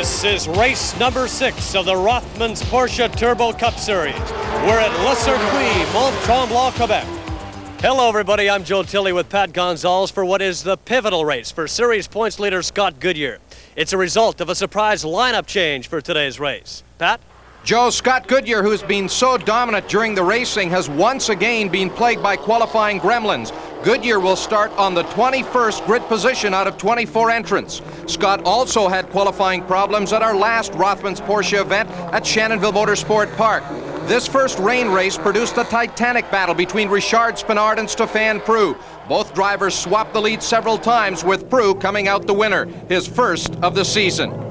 This is race number 6 of the Rothmans Porsche Turbo Cup Series. We're at Le Circuit Mont Tremblant, Quebec. Hello everybody, I'm Joe Tilley with Pat Gonzalez for what is the pivotal race for series points leader Scott Goodyear. It's a result of a surprise lineup change for today's race. Pat? Joe, Scott Goodyear, who's been so dominant during the racing, has once again been plagued by qualifying gremlins. Goodyear will start on the 21st grid position out of 24 entrants. Scott also had qualifying problems at our last Rothmans Porsche event at Shannonville Motorsport Park. This first rain race produced a titanic battle between Richard Spinard and Stéphane Preux. Both drivers swapped the lead several times, with Preux coming out the winner, his first of the season.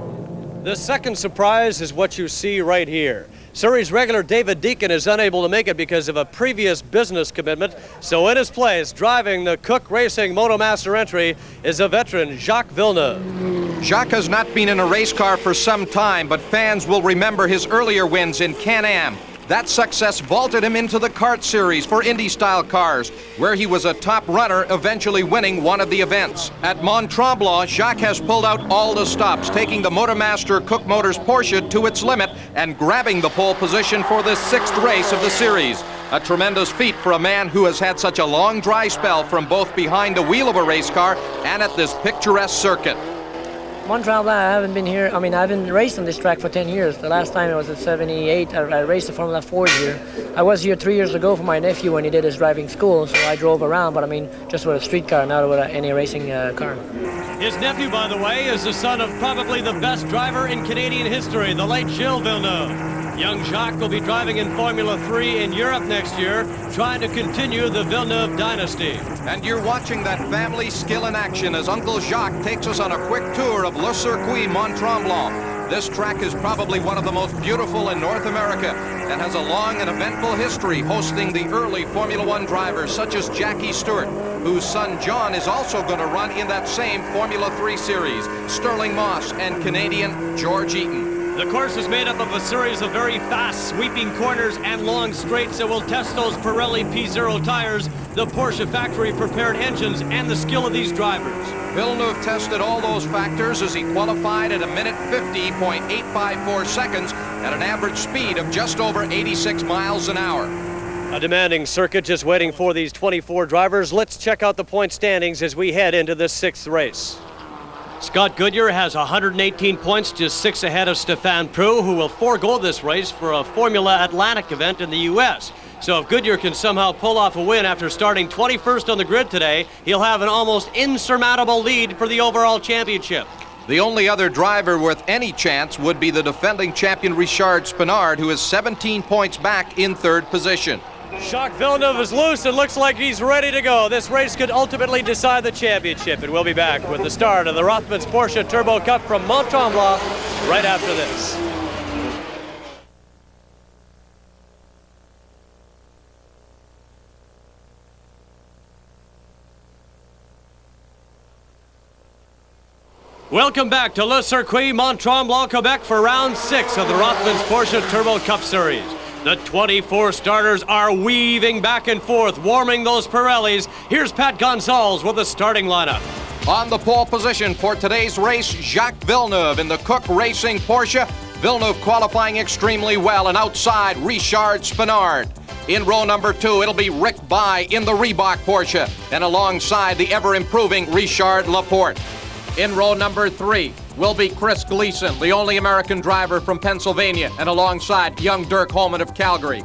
The second surprise is what you see right here. Series regular David Deacon is unable to make it because of a previous business commitment, so in his place, driving the Cook Racing Motomaster entry, is a veteran, Jacques Villeneuve. Jacques has not been in a race car for some time, but fans will remember his earlier wins in Can-Am. That success vaulted him into the kart series for Indy-style cars, where he was a top runner, eventually winning one of the events. At Mont Tremblant, Jacques has pulled out all the stops, taking the Motomaster Cook Motors Porsche to its limit and grabbing the pole position for the 6th race of the series. A tremendous feat for a man who has had such a long dry spell from both behind the wheel of a race car and at this picturesque circuit. Mont Tremblant, I haven't been here. I mean, I've been racing this track for 10 years. The last time it was at 78. I raced the Formula 4 here. I was here 3 years ago for my nephew when he did his driving school, so I drove around, but I mean, just with a street car, not with any racing car. His nephew, by the way, is the son of probably the best driver in Canadian history, the late Gilles Villeneuve. Young Jacques will be driving in Formula 3 in Europe next year, trying to continue the Villeneuve dynasty. And you're watching that family skill in action as Uncle Jacques takes us on a quick tour of Le Circuit Mont Tremblant. This track is probably one of the most beautiful in North America and has a long and eventful history, hosting the early Formula 1 drivers such as Jackie Stewart, whose son John is also going to run in that same Formula 3 series, Sterling Moss and Canadian George Eaton. The course is made up of a series of very fast sweeping corners and long straights that will test those Pirelli P0 tires, the Porsche factory prepared engines, and the skill of these drivers. Villeneuve tested all those factors as he qualified at a minute 50.854 seconds at an average speed of just over 86 miles an hour. A demanding circuit just waiting for these 24 drivers. Let's check out the point standings as we head into this 6th race. Scott Goodyear has 118 points, just 6 ahead of Stéphane Preux, who will forego this race for a Formula Atlantic event in the U.S. So if Goodyear can somehow pull off a win after starting 21st on the grid today, he'll have an almost insurmountable lead for the overall championship. The only other driver with any chance would be the defending champion Richard Spinard, who is 17 points back in 3rd position. Jacques Villeneuve is loose and looks like he's ready to go. This race could ultimately decide the championship, and we'll be back with the start of the Rothmans Porsche Turbo Cup from Mont Tremblant right after this. Welcome back to Le Circuit Mont Tremblant, Quebec for round 6 of the Rothmans Porsche Turbo Cup Series. The 24 starters are weaving back and forth, warming those Pirellis. Here's Pat Gonzalez with the starting lineup. On the pole position for today's race, Jacques Villeneuve in the Cook Racing Porsche. Villeneuve qualifying extremely well, and outside, Richard Spinard. In row number 2, it'll be Rick Bye in the Reebok Porsche, and alongside the ever-improving Richard Laporte. In row number 3 will be Chris Gleason, the only American driver from Pennsylvania, and alongside young Dirk Holman of Calgary.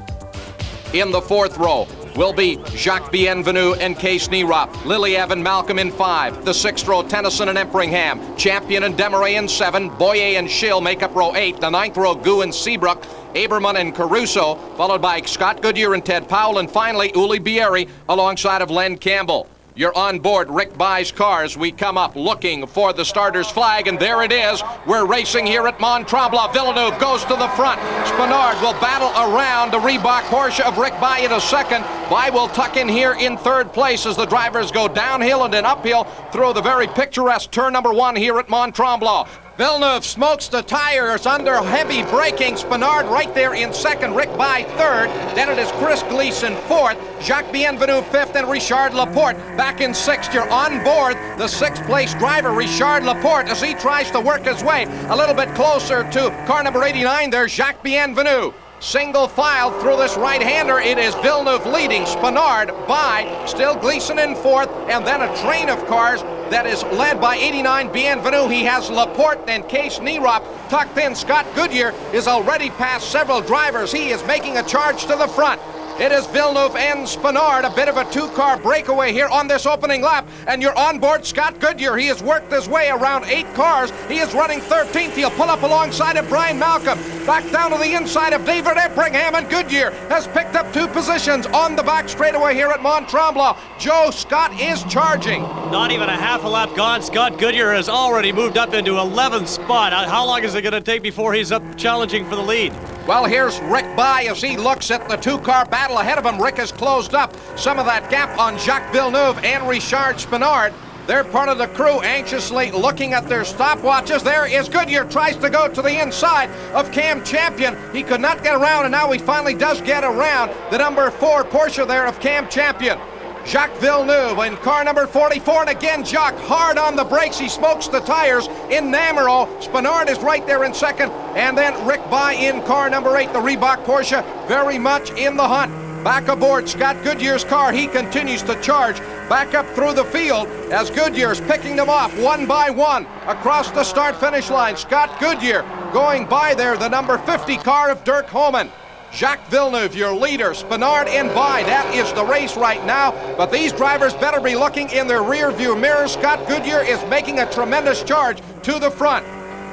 In the 4th row will be Jacques Bienvenu and Case Nierop, Lily Evan Malcolm in 5, the 6th row Tennyson and Empringham, Champion and Desmarais in 7, Boyer and Schill make up row 8, the 9th row Gu and Seabrook, Aberman and Caruso, followed by Scott Goodyear and Ted Powell, and finally Uli Bieri alongside of Len Campbell. You're on board Rick Bye's car as we come up looking for the starter's flag, and there it is. We're racing here at Mont Tremblant. Villeneuve goes to the front. Spinard will battle around the Reebok Porsche of Rick Bye in a second, By will tuck in here in third place as the drivers go downhill and then uphill through the very picturesque turn number 1 here at Mont Tremblant. Villeneuve smokes the tires under heavy braking. Spinard right there in second, Rick By third. Then it is Chris Gleason fourth, Jacques Bienvenu fifth, and Richard Laporte back in sixth. You're on board the sixth place driver, Richard Laporte, as he tries to work his way a little bit closer to car number 89 there, Jacques Bienvenu. Single file through this right-hander. It is Villeneuve leading, Spinard by, still Gleason in fourth, and then a train of cars that is led by 89 Bienvenu. He has Laporte and Case Nierop tucked in. Scott Goodyear is already past several drivers. He is making a charge to the front. It is Villeneuve and Spinard, a bit of a two-car breakaway here on this opening lap. And you're on board Scott Goodyear. He has worked his way around 8 cars. He is running 13th. He'll pull up alongside of Brian Malcolm. Back down to the inside of David Epringham, and Goodyear has picked up 2 positions on the back straightaway here at Mont Tremblant. Joe Scott is charging. Not even a half a lap gone. Scott Goodyear has already moved up into 11th spot. How long is it going to take before he's up challenging for the lead? Well, here's Rick By as he looks at the 2-car battle ahead of him. Rick has closed up some of that gap on Jacques Villeneuve and Richard Spinard. They're part of the crew anxiously looking at their stopwatches. There is Goodyear, tries to go to the inside of Cam Champion. He could not get around, and now he finally does get around the number 4 Porsche there of Cam Champion. Jacques Villeneuve in car number 44, and again Jacques hard on the brakes. He smokes the tires in Namero. Spinard is right there in second, and then Rick By in car number 8, the Reebok Porsche, very much in the hunt. Back aboard Scott Goodyear's car, he continues to charge back up through the field as Goodyear's picking them off one by one across the start-finish line. Scott Goodyear going by there, the number 50 car of Dirk Homan. Jacques Villeneuve, your leader, Spinard in by. That is the race right now, but these drivers better be looking in their rear view mirrors. Scott Goodyear is making a tremendous charge to the front.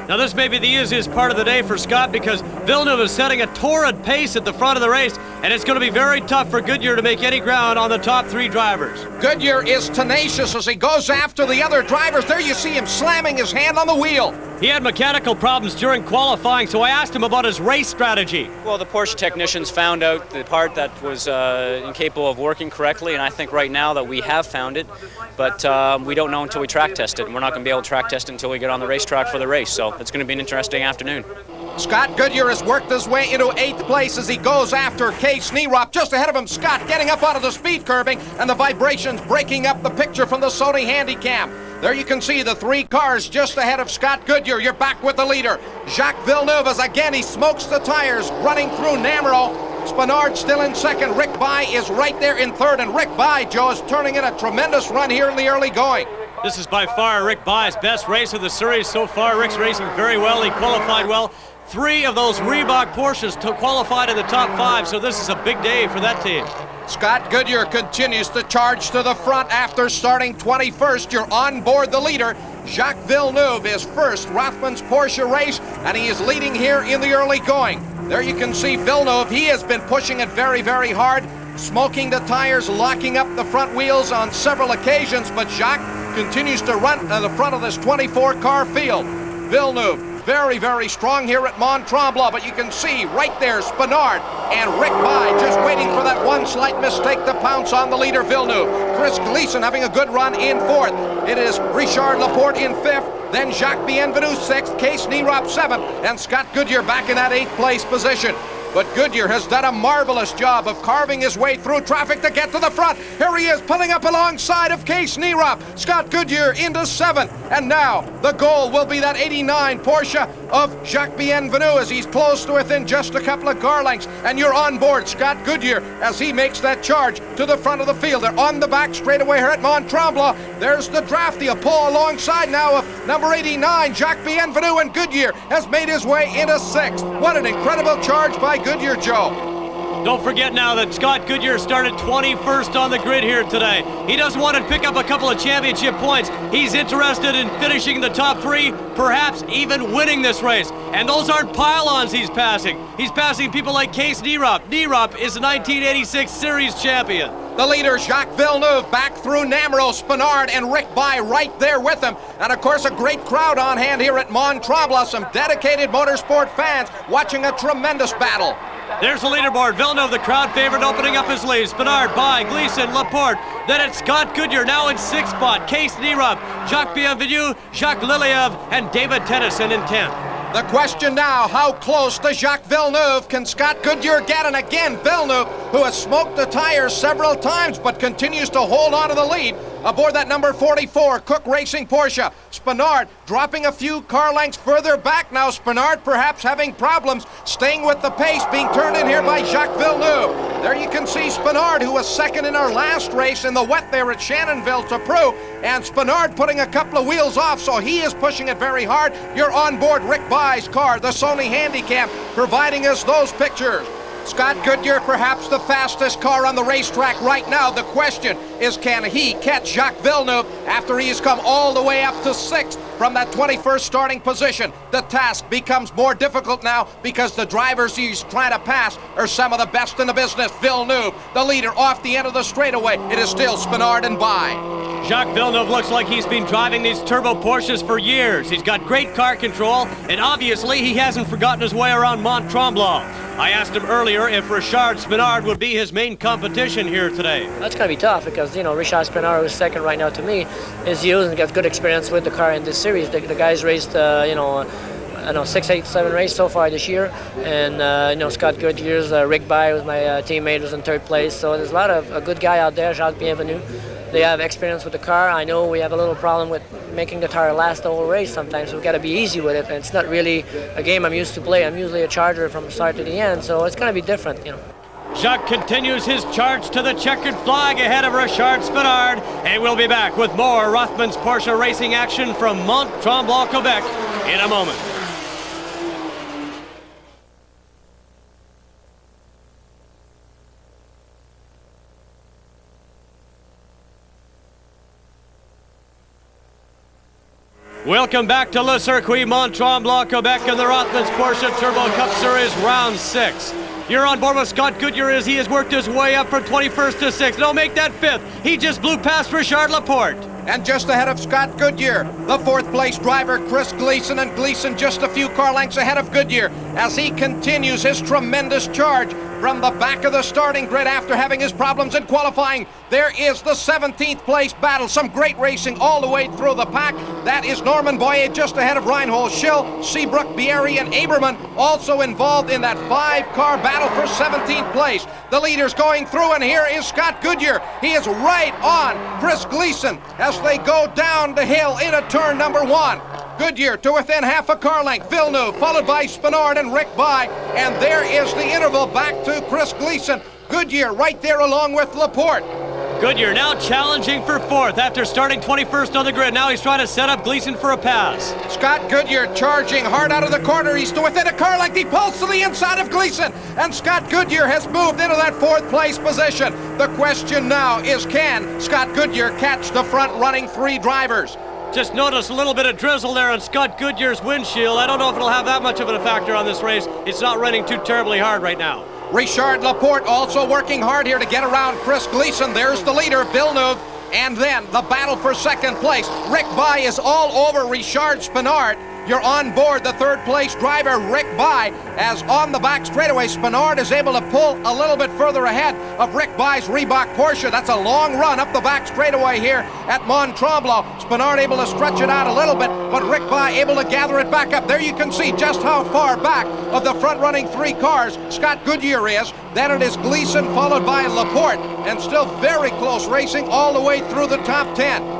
Now this may be the easiest part of the day for Scott because Villeneuve is setting a torrid pace at the front of the race, and it's going to be very tough for Goodyear to make any ground on the top 3 drivers. Goodyear is tenacious as he goes after the other drivers. There you see him slamming his hand on the wheel. He had mechanical problems during qualifying, so I asked him about his race strategy. Well, the Porsche technicians found out the part that was incapable of working correctly, and I think right now that we have found it, but we don't know until we track test it, and we're not going to be able to track test it until we get on the racetrack for the race, so it's going to be an interesting afternoon. Scott Goodyear has worked his way into 8th place as he goes after Case Nierop. Just ahead of him, Scott getting up out of the speed curbing, and the vibrations breaking up the picture from the Sony Handycam. There you can see the 3 cars just ahead of Scott Goodyear. You're back with the leader, Jacques Villeneuve, as again he smokes the tires running through Namero. Spinard still in second. Rick By is right there in third, and Rick By, Joe, is turning in a tremendous run here in the early going. This is by far Rick By's best race of the series so far. Rick's racing very well. He qualified well. 3 of those Reebok Porsches qualified in the top 5, so this is a big day for that team. Scott Goodyear continues to charge to the front after starting 21st. You're on board the leader. Jacques Villeneuve is first, Rothman's Porsche race, and he is leading here in the early going. There you can see Villeneuve. He has been pushing it very, very hard, smoking the tires, locking up the front wheels on several occasions, but Jacques continues to run to the front of this 24-car field. Villeneuve, very, very strong here at Mont Tremblant, but you can see right there Spinard and Rick By just waiting for that one slight mistake to pounce on the leader, Villeneuve. Chris Gleason having a good run in 4th. It is Richard Laporte in 5th, then Jacques Bienvenu 6th, Case Nierop 7th, and Scott Goodyear back in that 8th place position. But Goodyear has done a marvelous job of carving his way through traffic to get to the front. Here he is pulling up alongside of Case Nierop. Scott Goodyear into 7th. And now the goal will be that 89 Porsche of Jacques Bienvenu as he's close to within just a couple of car lengths. And you're on board Scott Goodyear as he makes that charge to the front of the field. They're on the back straightaway here at Mont Tremblant. There's the draft. He'll pull alongside now of number 89, Jacques Bienvenu, and Goodyear has made his way into 6th. What an incredible charge by Goodyear, Joe. Don't forget now that Scott Goodyear started 21st on the grid here today. He doesn't want to pick up a couple of championship points. He's interested in finishing the top 3, perhaps even winning this race. And those aren't pylons he's passing. He's passing people like Case Nierop. Nierop is the 1986 Series champion. The leader, Jacques Villeneuve, back through Namero, Spinard, and Rick By right there with him. And, of course, a great crowd on hand here at Mont Tremblant. Some dedicated motorsport fans watching a tremendous battle. There's the leaderboard. Villeneuve, the crowd favorite, opening up his lead. Spinard by Gleason, Laporte. Then it's Scott Goodyear now in 6th spot. Case Nierub, Jacques Bienvenu, Jacques Liliev, and David Tennyson in 10th. The question now, how close to Jacques Villeneuve can Scott Goodyear get? And again, Villeneuve, who has smoked the tires several times but continues to hold on to the lead aboard that number 44 Cook Racing Porsche. Spinard dropping a few car lengths further back now. Spinard perhaps having problems staying with the pace, being turned in here by Jacques Villeneuve. There you can see Spinard, who was second in our last race in the wet there at Shannonville to Prue, and Spinard putting a couple of wheels off, so he is pushing it very hard. You're on board Rick Bye's car, the Sony Handycam, providing us those pictures. Scott Goodyear, perhaps the fastest car on the racetrack right now. The question is, can he catch Jacques Villeneuve after he has come all the way up to 6th from that 21st starting position? The task becomes more difficult now because the drivers he's trying to pass are some of the best in the business. Villeneuve, the leader, off the end of the straightaway. It is still Spinard and Bye. Jacques Villeneuve looks like he's been driving these turbo Porsches for years. He's got great car control, and obviously he hasn't forgotten his way around Mont Tremblant. I asked him earlier if Richard Spinard would be his main competition here today. That's going to be tough because, Richard Spinard, who's second right now to me, is used and gets good experience with the car in this series. The guy's raced, 6, 8, 7 races so far this year. And, Scott Goodyear's Rick Bye, who's my teammate, was in 3rd place. So there's a lot of a good guy out there, Jacques Bienvenu. They have experience with the car. I know we have a little problem with making the tire last the whole race sometimes. We've got to be easy with it. And it's not really a game I'm used to play. I'm usually a charger from the start to the end, so it's going to be different, Jacques continues his charge to the checkered flag ahead of Richard Spinard, and we'll be back with more Rothmans Porsche racing action from Mont Tremblant, Quebec in a moment. Welcome back to Le Circuit Mont Tremblant, Quebec, in the Rothmans Porsche Turbo Cup Series Round 6. You're on board with Scott Goodyear as he has worked his way up from 21st to 6th. No, make that 5th. He just blew past Richard Laporte. And just ahead of Scott Goodyear, the 4th place driver, Chris Gleason, and Gleason just a few car lengths ahead of Goodyear as he continues his tremendous charge from the back of the starting grid after having his problems in qualifying. There is the 17th place battle. Some great racing all the way through the pack. That is Norman Boyer just ahead of Reinhold Schill, Seabrook, Bieri, and Aberman also involved in that 5-car battle for 17th place. The leaders going through, and here is Scott Goodyear. He is right on Chris Gleason as they go down the hill into turn number 1. Goodyear to within half a car length. Villeneuve followed by Spinard and Rick Bye. And there is the interval back to Chris Gleason. Goodyear right there along with Laporte. Goodyear now challenging for 4th after starting 21st on the grid. Now he's trying to set up Gleason for a pass. Scott Goodyear charging hard out of the corner. He's to within a car length. He pulls to the inside of Gleason. And Scott Goodyear has moved into that 4th place position. The question now is, can Scott Goodyear catch the front running 3 drivers? Just notice a little bit of drizzle there on Scott Goodyear's windshield. I don't know if it'll have that much of a factor on this race. It's not raining too terribly hard right now. Richard Laporte also working hard here to get around Chris Gleason. There's the leader, Villeneuve. And then the battle for 2nd place. Rick Bye is all over Richard Spinard. You're on board the 3rd place driver, Rick Bye, as on the back straightaway, Spinard is able to pull a little bit further ahead of Rick Bye's Reebok Porsche. That's a long run up the back straightaway here at Mont Tremblant. Spinard able to stretch it out a little bit, but Rick Bye able to gather it back up. There you can see just how far back of the front-running 3 cars Scott Goodyear is. Then it is Gleason followed by Laporte, and still very close racing all the way through the top 10.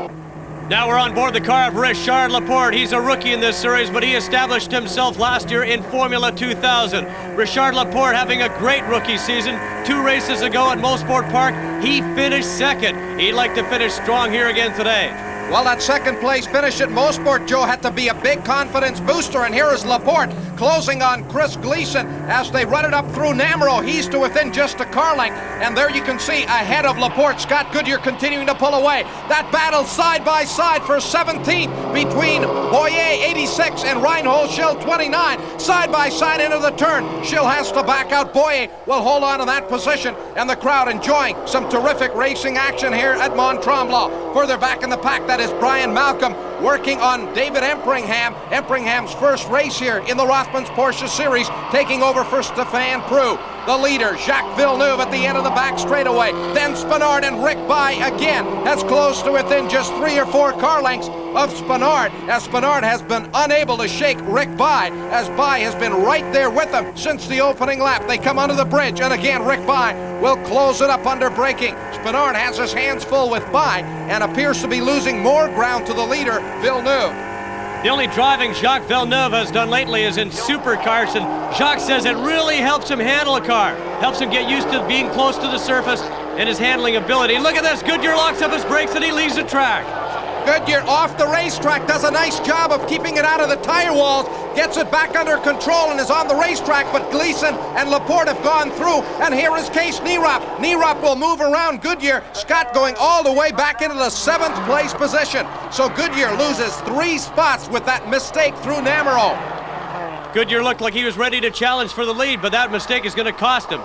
Now we're on board the car of Richard Laporte. He's a rookie in this series, but he established himself last year in Formula 2000. Richard Laporte having a great rookie season. 2 races ago at Mosport Park, he finished 2nd. He'd like to finish strong here again today. Well, that 2nd place finish at Mosport, Joe, had to be a big confidence booster, and here is Laporte closing on Chris Gleason as they run it up through Namuro. He's to within just a car length, and there you can see ahead of Laporte, Scott Goodyear continuing to pull away. That battle side by side for 17th between Boyer 86 and Reinhold Schill 29. Side by side into the turn. Schill has to back out. Boyer will hold on to that position, and the crowd enjoying some terrific racing action here at Mont Tremblant. Further back in the pack, that is Brian Malcolm working on David Empringham. Empringham's first race here in the Rothmans Porsche Series, taking over for Stefan Prue. the leader, Jacques Villeneuve, at the end of the back straightaway. Then Spenard and Rick By again has closed to within just 3 or 4 car lengths of Spenard, as Spenard has been unable to shake Rick By, as By has been right there with him since the opening lap. They come under the bridge, and again Rick By will close it up under braking. Spenard has his hands full with By and appears to be losing more ground to the leader, Villeneuve. The only driving Jacques Villeneuve has done lately is in supercars, and Jacques says it really helps him handle a car, helps him get used to being close to the surface and his handling ability. Look at this, Goodyear locks up his brakes and he leaves the track. Goodyear off the racetrack does a nice job of keeping it out of the tire walls, gets it back under control and is on the racetrack, but Gleason and Laporte have gone through, and here is Case Nierop. Nierop will move around Goodyear, Scott going all the way back into the 7th place position. So Goodyear loses 3 spots with that mistake through Namaro. Goodyear looked like he was ready to challenge for the lead, but that mistake is going to cost him.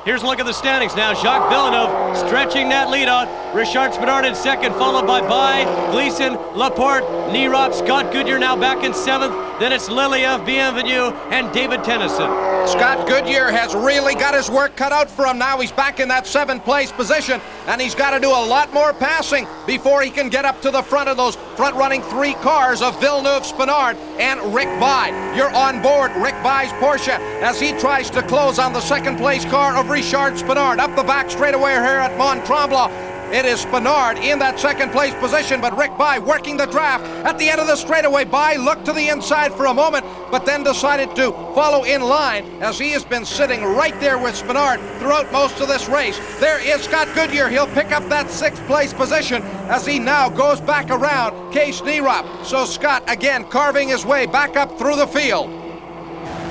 Here's a look at the standings now. Jacques Villeneuve stretching that lead out. Richard Spenard in second, followed by Gleason, Laporte, Nierop, Scott Goodyear now back in 7th. Then it's Liliev, Bienvenu, and David Tennyson. Scott Goodyear has really got his work cut out for him now. He's back in that 7th place position, and he's got to do a lot more passing before he can get up to the front of those front-running 3 cars of Villeneuve, Spenard, and Rick By. You're on board Rick By's Porsche as he tries to close on the 2nd place car of Richard Spenard. Up the back straightaway here at Mont Tremblant. It is Spenard in that 2nd place position, but Rick By working the draft at the end of the straightaway. By looked to the inside for a moment, but then decided to follow in line as he has been sitting right there with Spenard throughout most of this race. There is Scott Goodyear. He'll pick up that 6th place position as he now goes back around Case Nierop. So Scott again carving his way back up through the field.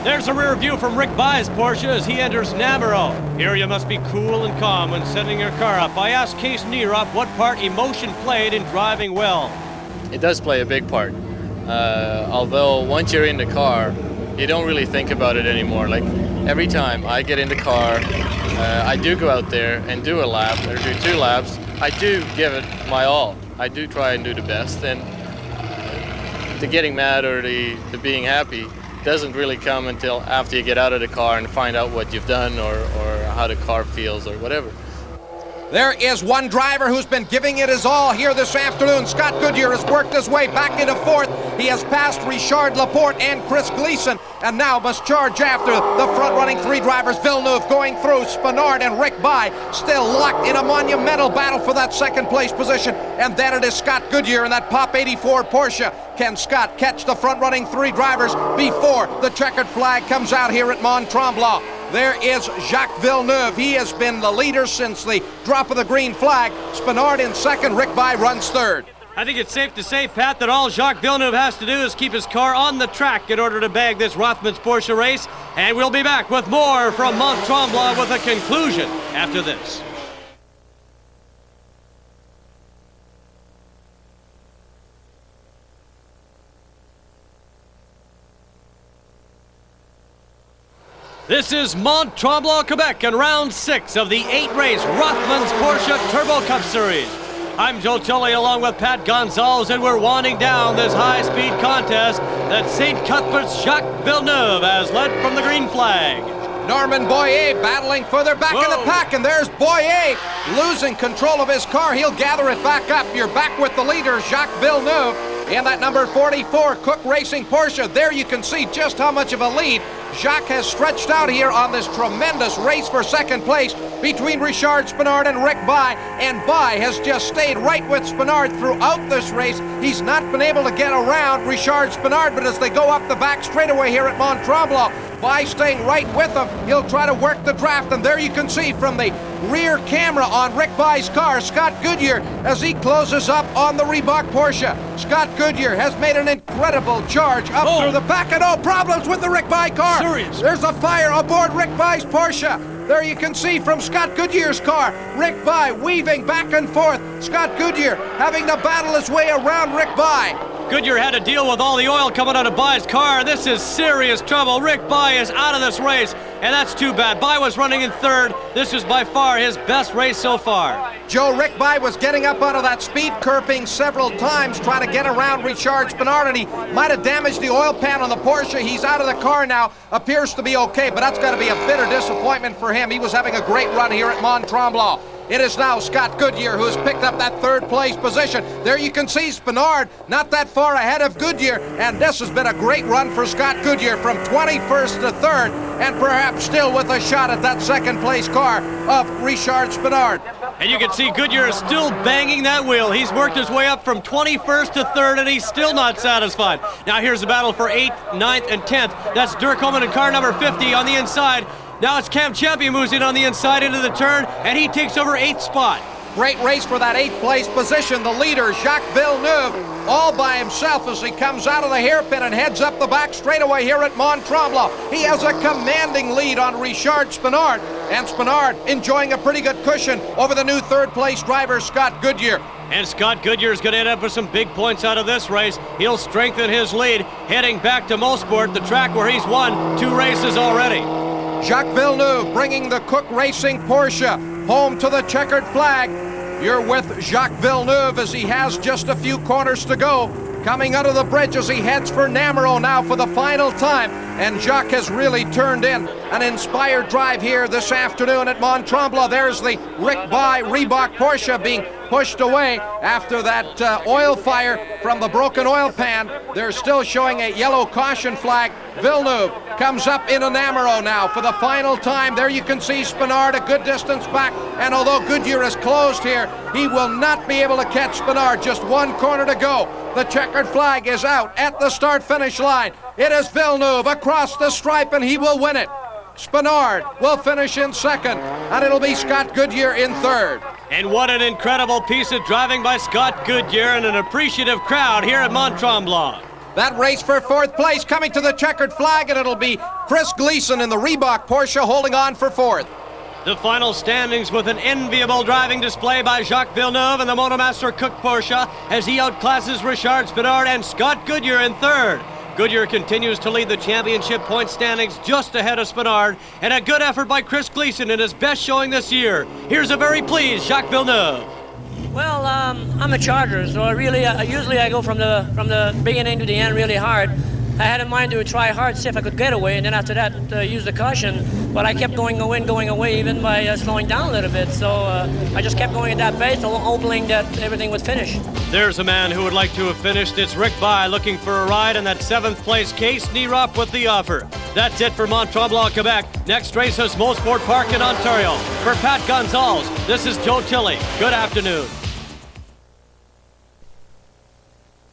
There's a rear view from Rick By's Porsche as he enters Namaro. Here you must be cool and calm when setting your car up. I asked Case Nierop what part emotion played in driving well. It does play a big part. Although once you're in the car, you don't really think about it anymore. Like every time I get in the car, I do go out there and do a lap or do 2 laps. I do give it my all. I do try and do the best, and the getting mad or the being happy doesn't really come until after you get out of the car and find out what you've done or how the car feels or whatever. There is one driver who's been giving it his all here this afternoon. Scott Goodyear has worked his way back into 4th. He has passed Richard Laporte and Chris Gleason, and now must charge after the front-running 3 drivers. Villeneuve going through, Spenard and Rick By still locked in a monumental battle for that 2nd place position. And then it is Scott Goodyear in that Pop 84 Porsche. Can Scott catch the front-running 3 drivers before the checkered flag comes out here at Mont Tremblant? There is Jacques Villeneuve. He has been the leader since the drop of the green flag. Spenard in 2nd, Rick By runs 3rd. I think it's safe to say, Pat, that all Jacques Villeneuve has to do is keep his car on the track in order to bag this Rothmans Porsche race. And we'll be back with more from Mont Tremblant with a conclusion after this. This is Mont Tremblant, Quebec, and round 6 of the 8-race Rothmans Porsche Turbo Cup Series. I'm Joe Tully along with Pat Gonzalez, and we're winding down this high-speed contest that St. Cuthbert's Jacques Villeneuve has led from the green flag. Norman Boyer battling further back in the pack, and there's Boyer losing control of his car. He'll gather it back up. You're back with the leader, Jacques Villeneuve, in that number 44 Cook Racing Porsche. There you can see just how much of a lead Jacques has stretched out here on this tremendous race for 2nd place between Richard Spenard and Rick By, and By has just stayed right with Spenard throughout this race. He's not been able to get around Richard Spenard, but as they go up the back straightaway here at Mont Tremblant, By staying right with him. He'll try to work the draft, and there you can see from the rear camera on Rick By's car, Scott Goodyear, as he closes up on the Reebok Porsche. Scott Goodyear has made an incredible charge up through the back, and no problems with the Rick By car. Serious. There's a fire aboard Rick By's Porsche. There you can see from Scott Goodyear's car, Rick By weaving back and forth. Scott Goodyear having to battle his way around Rick By. Goodyear had to deal with all the oil coming out of Bye's car. This is serious trouble. Rick Bye is out of this race, and that's too bad. Bye was running in third. This was by far his best race so far. Joe, Rick Bye was getting up out of that speed curbing several times trying to get around Richard Spinard, and he might have damaged the oil pan on the Porsche. He's out of the car now. Appears to be okay, but that's got to be a bitter disappointment for him. He was having a great run here at Mont Tremblant. It is now Scott Goodyear who has picked up that third place position. There you can see Spinard not that far ahead of Goodyear, and this has been a great run for Scott Goodyear from 21st to 3rd, and perhaps still with a shot at that second place car of Richard Spinard. And you can see Goodyear is still banging that wheel. He's worked his way up from 21st to 3rd, and he's still not satisfied. Now here's the battle for 8th, 9th, and 10th. That's Dirk Homan in car number 50 on the inside. Now it's Cam Champion moves in on the inside into the turn, and he takes over 8th spot. Great race for that 8th place position. The leader, Jacques Villeneuve, all by himself as he comes out of the hairpin and heads up the back straightaway here at Mont Tremblant. He has a commanding lead on Richard Spinard, and Spinard enjoying a pretty good cushion over the new 3rd place driver, Scott Goodyear. And Scott Goodyear is going to end up with some big points out of this race. He'll strengthen his lead, heading back to Mosport, the track where he's won 2 races already. Jacques Villeneuve bringing the Cook Racing Porsche home to the checkered flag. You're with Jacques Villeneuve as he has just a few corners to go. Coming out of the bridge as he heads for Namuro now for the final time. And Jacques has really turned in an inspired drive here this afternoon at Mont Tremblant. There's the Rick Bye Reebok Porsche being pushed away after that oil fire from the broken oil pan. They're still showing a yellow caution flag. Villeneuve comes up in Namuro now for the final time. There you can see Spinard a good distance back, and although Goodyear is closed here, he will not be able to catch Spinard. Just 1 corner to go. The checkered flag is out at the start-finish line. It is Villeneuve across the stripe, and he will win it. Spinard will finish in 2nd, and it'll be Scott Goodyear in 3rd. And what an incredible piece of driving by Scott Goodyear and an appreciative crowd here at Mont Tremblant. That race for 4th place coming to the checkered flag, and it'll be Chris Gleason in the Reebok Porsche holding on for 4th. The final standings with an enviable driving display by Jacques Villeneuve and the Motomaster Cook Porsche as he outclasses Richard Spinard and Scott Goodyear in 3rd. Goodyear continues to lead the championship point standings just ahead of Spinard, and a good effort by Chris Gleason in his best showing this year. Here's a very pleased Jacques Villeneuve. Well, I'm a charger, so usually I go from the beginning to the end really hard. I had in mind to try hard, see if I could get away, and then after that use the caution. But I kept going away, even by slowing down a little bit. So I just kept going at that pace, hoping that everything would finish. There's a man who would like to have finished. It's Rick Bye looking for a ride in that 7th place case. Nierop with the offer. That's it for Mont Tremblant, Quebec. Next race is Mosport Park in Ontario. For Pat Gonzalez, this is Joe Tilley. Good afternoon.